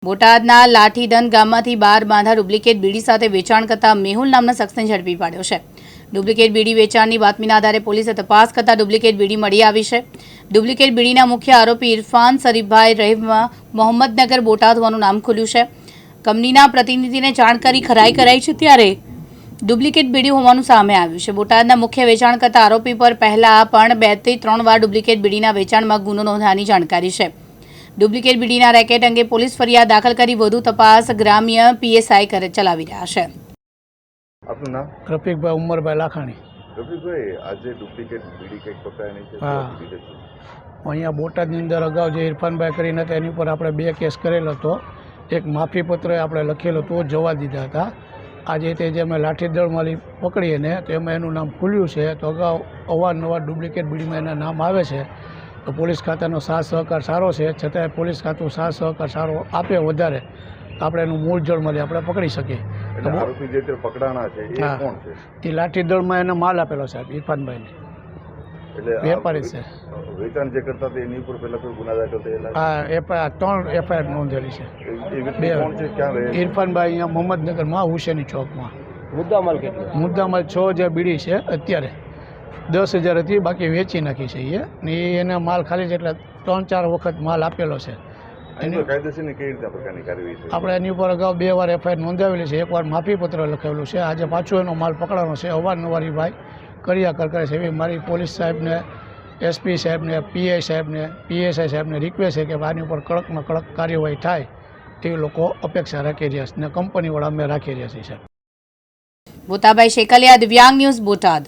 બોટાદના લાઠીદન ગામમાંથી 12 બાંધા ડુપ્લિકેટ બીડી સાથે વેચાણ કરતા મેહુલ નામના શખ્સને ઝડપી પાડ્યો છે। ડુપ્લિકેટ બીડી વેચાણની બાતમીના આધારે પોલીસે તપાસ કરતા ડુપ્લિકેટ બીડી મળી આવી છે। ડુપ્લિકેટ બીડીના મુખ્ય આરોપી ઇરફાન શરીફભાઈ રહેમા મોહમ્મદનગર બોટાદ હોવાનું નામ ખુલ્યું છે। કંપનીના પ્રતિનિધિને જાણ કરી ખરાઈ કરાઈ છે ત્યારે ડુપ્લિકેટ બીડી હોવાનું સામે આવ્યું છે। બોટાદના મુખ્ય વેચાણ કરતા આરોપી પર પહેલા પણ 2 થી 3 વાર ડુપ્લિકેટ બીડીના વેચાણમાં ગુનો નોંધવાની જાણકારી છે। ડુપ્લિકેટ બીડીના રેકેટ અંગે પોલીસ ફરિયાદ દાખલ કરી વધુ તપાસ ગ્રામ્ય પીએસઆઈ ચલાવી રહ્યા છે। આપનું નામ? રફીકભાઈ ઉમરભાઈ લાખાણી। રફીકભાઈ, આજે ડુપ્લિકેટ બીડી કંઈક પકડાય છે? અહીંયા બોટાદની અંદર અગાઉ જે ઇરફાનભાઈ કરીને હતા એની ઉપર આપણે 2 કેસ કરેલો હતો। એક માફીપત્ર આપણે લખેલો હતો, જવા દીધા હતા। આજે તે જે અમે લાઠીદળમાં પકડીને તો એમાં એનું નામ ખુલ્યું છે। તો અગાઉ અવારનવાર ડુપ્લિકેટ બીડીમાં એના નામ આવે છે। તો પોલીસ ખાતાનો સાથ સહકાર સારો છે, છતાંય પોલીસ ખાતું સાથ સહકાર સારો આપે વધારે આપણે એનું મૂળ જળ મળે આપણે પકડી શકીએ। આરોપી જે પકડાણા છે એ કોણ છે? એ લાઠીદળમાં એને માલ આપેલો સાહેબ ઇરફાનભાઈને, એટલે વેપારી છે। વેચાણ જે કરતા હતા એની ઉપર પહેલા કોઈ ગુના દાખલ થયેલા? હા, 3 એફઆઈઆર નોંધેલી છે। એ વ્યક્તિ કોણ છે, ક્યાં રહે? ઇરફાનભાઈ અહીંયા મોહમ્મદનગરમાં હુસેની ચોકમાં। મુદ્દામાલ કેટલો? મુદ્દામાલ 6000 બીડી છે અત્યારે, 10,000 હતી બાકી વેચી નાખી છે એ ને એને માલ ખાલી છે એટલે 3-4 વખત માલ આપેલો છે। કાયદેસરની કઈ રીતે પ્રકારની કાર્યવાહી? આપણે એની ઉપર અગાઉ 2 વાર એફઆઈઆર નોંધાવેલી છે, 1 વાર માફીપત્ર લખેલું છે। આજે પાછું એનો માલ પકડવાનો છે। અવારનવાર ભાઈ કર્યા કરે છે એવી મારી પોલીસ સાહેબને, એસપી સાહેબને, પીઆઈ સાહેબને, પીએસઆઈ સાહેબને રિક્વેસ્ટ છે કે આની ઉપર કડકમાં કડક કાર્યવાહી થાય એવી લોકો અપેક્ષા રાખી રહ્યા છે ને કંપનીવાળા અમે રાખી રહ્યા છીએ। બોતાભાઈ શેકલિયા, દિવ્યાંગ ન્યૂઝ, બોટાદ।